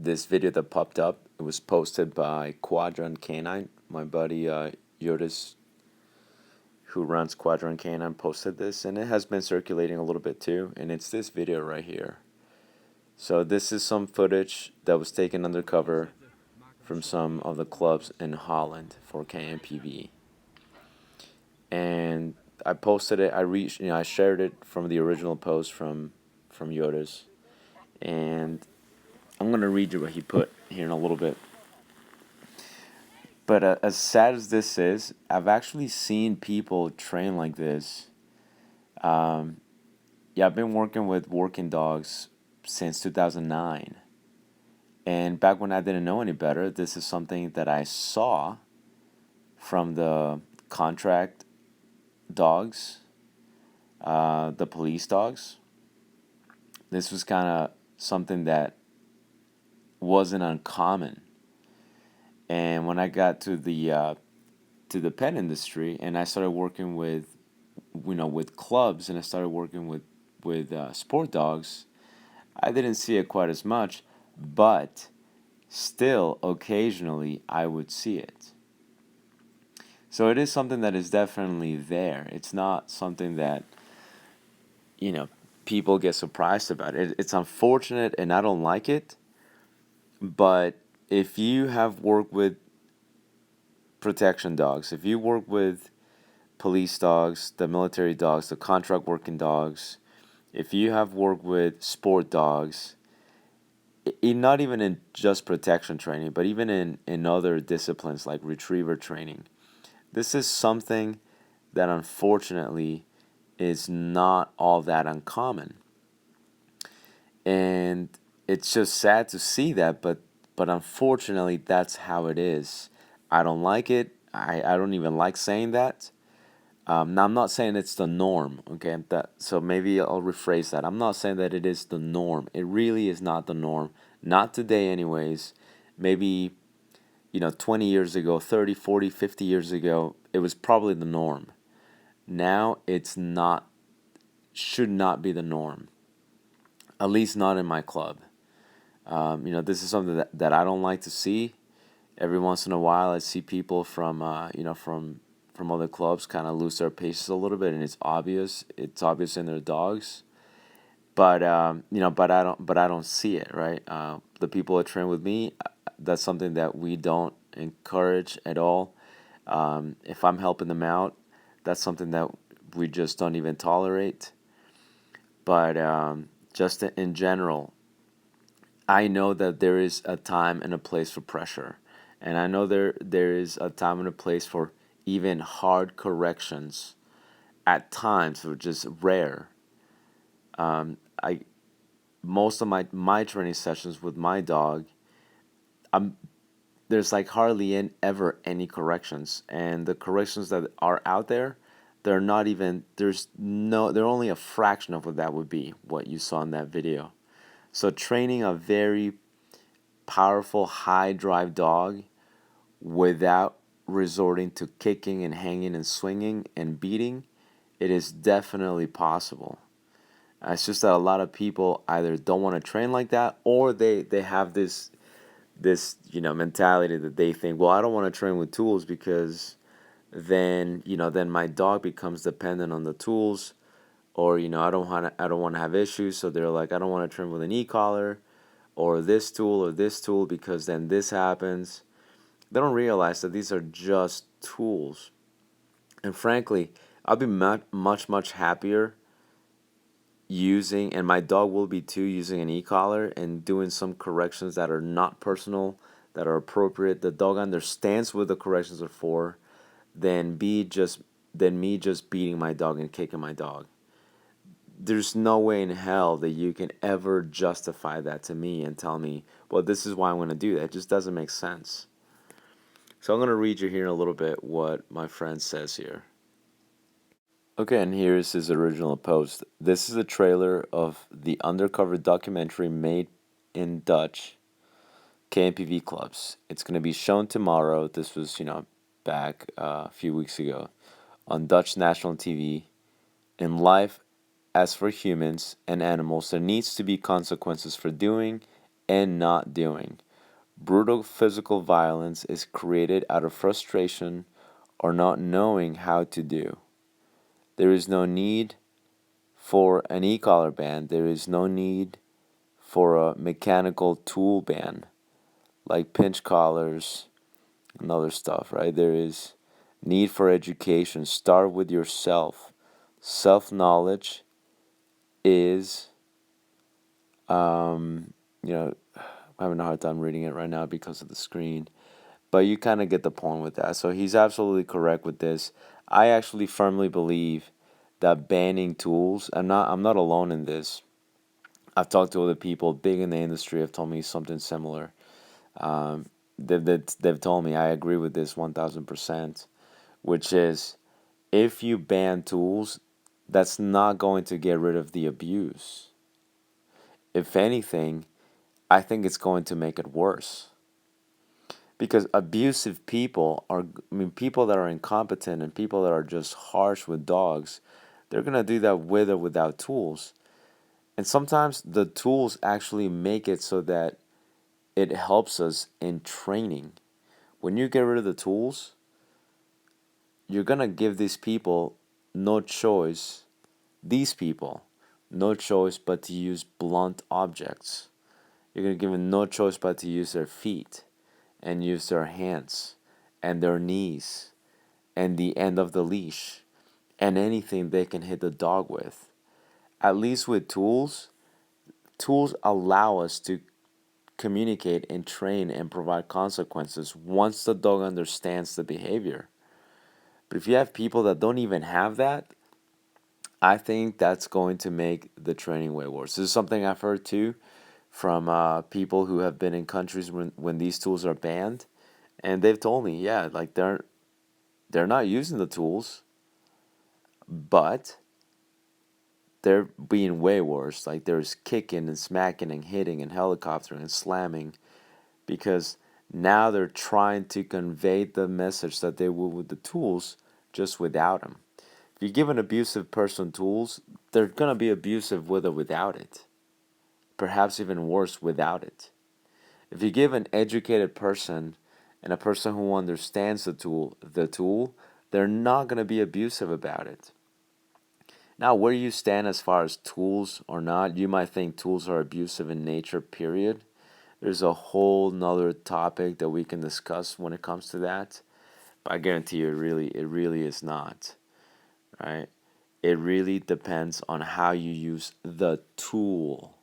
this video that popped up. It was posted by Quadrant Canine. My buddy Yotis, who runs Quadrant Canine, posted this, and it has been circulating a little bit too. And it's this video right here. So this is some footage that was taken undercover from some of the clubs in Holland for KNPV. And I posted it. I shared it from the original post from Yotis, and I'm gonna read you what he put here in a little bit. But as sad as this is, I've actually seen people train like this. Yeah, I've been working with working dogs since 2009. And back when I didn't know any better, this is something that I saw from the contract dogs, the police dogs. This was kind of something that wasn't uncommon. And when I got to the pet industry and I started working with, with clubs, and I started working with sport dogs, I didn't see it quite as much, but still occasionally I would see it. So it is something that is definitely there. It's not something that people get surprised about. It's unfortunate and I don't like it, but if you have worked with protection dogs, if you work with police dogs, the military dogs, the contract working dogs, if you have worked with sport dogs, not even in just protection training, but even in other disciplines like retriever training, this is something that unfortunately is not all that uncommon. And it's just sad to see that, but unfortunately that's how it is. I don't like it. I don't even like saying that. Now I'm not saying it's the norm, okay? So maybe I'll rephrase that. I'm not saying that it is the norm. It really is not the norm. Not today anyways. Maybe 20 years ago, 30, 40, 50 years ago, it was probably the norm. Now it's not, should not be the norm. At least not in my club. This is something that I don't like to see. Every once in a while, I see people from other clubs kind of lose their paces a little bit, and it's obvious. It's obvious in their dogs, but but I don't see it, right. The people that train with me, that's something that we don't encourage at all. If I'm helping them out, that's something that we just don't even tolerate. But just in general, I know that there is a time and a place for pressure. And I know there is a time and a place for even hard corrections at times, which is rare. I Most of my training sessions with my dog, there's like hardly ever any corrections. And the corrections that are out there, they're not even, they're only a fraction of what that would be, what you saw in that video. So training a very powerful high drive dog without resorting to kicking and hanging and swinging and beating, it is definitely possible. It's just that a lot of people either don't want to train like that, or they have this mentality that they think, well, I don't want to train with tools because then my dog becomes dependent on the tools, or I don't want to have issues, so they're like, I don't want to train with an e-collar or this tool because then this happens. They don't realize that these are just tools. And frankly, I'll be much happier using, and my dog will be too, using an e-collar and doing some corrections that are not personal, that are appropriate. The dog understands what the corrections are for, than me just beating my dog and kicking my dog. There's no way in hell that you can ever justify that to me and tell me, well, this is why I'm going to do that. It just doesn't make sense. So I'm going to read you here in a little bit what my friend says here. Okay, and here's his original post. This is a trailer of the Undercover documentary made in Dutch KNPV clubs. It's going to be shown tomorrow. This was, back a few weeks ago on Dutch national TV. In life, as for humans and animals, there needs to be consequences for doing and not doing. Brutal physical violence is created out of frustration or not knowing how to do. There is no need for an e-collar ban. There is no need for a mechanical tool ban like pinch collars and other stuff, right? There is need for education. Start with yourself. Self-knowledge is, um, you know, I'm having a hard time reading it right now because of the screen. But you kind of get the point with that. So he's absolutely correct with this. I actually firmly believe that banning tools, I'm not alone in this. I've talked to other people big in the industry have told me something similar. Um, they've told me I agree with this 1000%, which is if you ban tools, that's not going to get rid of the abuse. If anything, I think it's going to make it worse. Because abusive people are, I mean, people that are incompetent and people that are just harsh with dogs, they're going to do that with or without tools. And sometimes the tools actually make it so that it helps us in training. When you get rid of the tools, you're going to give these people no choice, these people, no choice but to use blunt objects. You're going to give them no choice but to use their feet and use their hands and their knees and the end of the leash and anything they can hit the dog with. At least with tools, tools allow us to communicate and train and provide consequences once the dog understands the behavior. But if you have people that don't even have that, I think that's going to make the training way worse. This is something I've heard too from people who have been in countries when these tools are banned, and they've told me, yeah, like they're not using the tools, but they're being way worse. Like there's kicking and smacking and hitting and helicoptering and slamming because now they're trying to convey the message that they would with the tools just without them. If you give an abusive person tools, they're going to be abusive with or without it. Perhaps even worse without it. If you give an educated person and a person who understands the tool, they're not going to be abusive about it. Now, where you stand as far as tools or not, you might think tools are abusive in nature, period. There's a whole nother topic that we can discuss when it comes to that. But I guarantee you it really is not. Right? It really depends on how you use the tool.